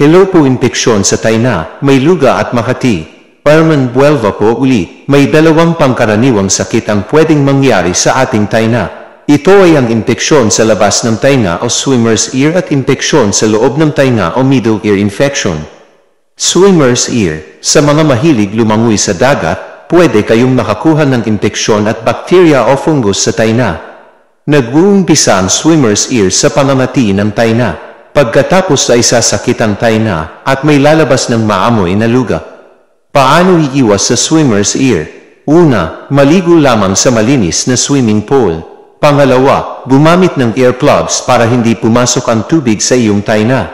Hello po, impeksyon sa tainga, may luga at makati. Herman Buelva po uli, may dalawang pangkaraniwang sakit ang pwedeng mangyari sa ating tainga. Ito ay ang impeksyon sa labas ng tainga o swimmer's ear at impeksyon sa loob ng tainga o middle ear infection. Swimmer's ear, sa mga mahilig lumangoy sa dagat, pwede kayong makakuha ng impeksyon at bakterya o fungus sa tainga. Nag-uumpisa ang swimmer's ear sa pangangati ng tainga. Pagkatapos ay sasakit ang tainga at may lalabas ng maamoy na luga. Paano iiwas sa swimmer's ear? Una, maligo lamang sa malinis na swimming pool. Pangalawa, gumamit ng earplugs para hindi pumasok ang tubig sa iyong tainga.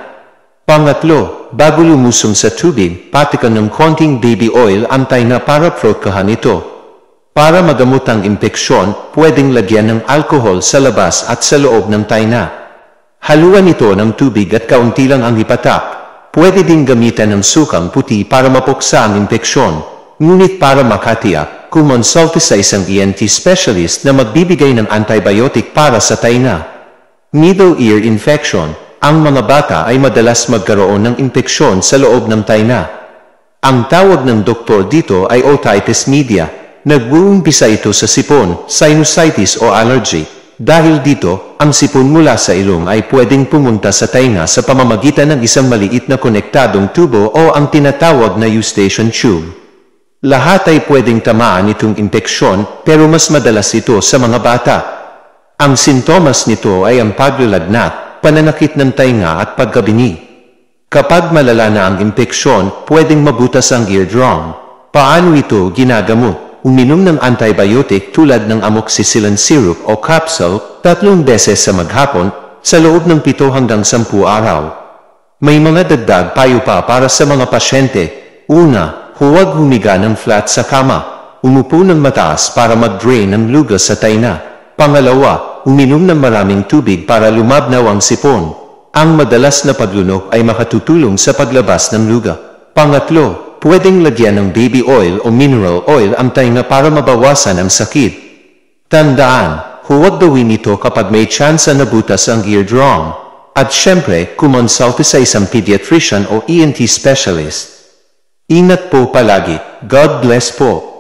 Pangatlo, bago lumusong sa tubig, patikan ng konting baby oil ang tainga para protekahan ito. Para magamot ang impeksyon, pwedeng lagyan ng alcohol sa labas at sa loob ng tainga. Haluan ito ng tubig at kaunti lang ang ipatak. Pwede ding gamitan ng sukang puti para mapuksa ang impeksyon. Ngunit para makatiyak, kumonsulta sa isang ENT specialist na magbibigay ng antibiotic para sa tainga. Middle ear infection. Ang mga bata ay madalas magkaroon ng impeksyon sa loob ng tainga. Ang tawag ng doktor dito ay otitis media. Nag-uumpisa ito sa sipon, sinusitis o allergy. Dahil dito, ang sipon mula sa ilong ay pwedeng pumunta sa tainga sa pamamagitan ng isang maliit na konektadong tubo o ang tinatawag na eustachian tube. Lahat ay pwedeng tamaan itong impeksyon, pero mas madalas ito sa mga bata. Ang sintomas nito ay ang paglalagnat, pananakit ng tainga at pagkabini. Kapag malala na ang impeksyon, pwedeng mabutas ang eardrum. Paano ito ginagamot? Uminom ng antibiotic tulad ng amoxicillin syrup o capsule 3 beses sa maghapon sa loob ng 7 hanggang 10 araw. May mga dagdag payo pa para sa mga pasyente. Una, huwag humiga ng flat sa kama. Umupo ng mataas para mag-drain ng luga sa tainga. Pangalawa, uminom ng maraming tubig para lumabnaw ang sipon. Ang madalas na paglunok ay makatutulong sa paglabas ng luga. Pangatlo, pwedeng lagyan ng baby oil o mineral oil ang tainga para mabawasan ang sakit. Tandaan, huwag gawin ito kapag may tsansa na butas ang eardrum. At syempre, kumonsulta sa isang pediatrician o ENT specialist. Ingat po palagi. God bless po.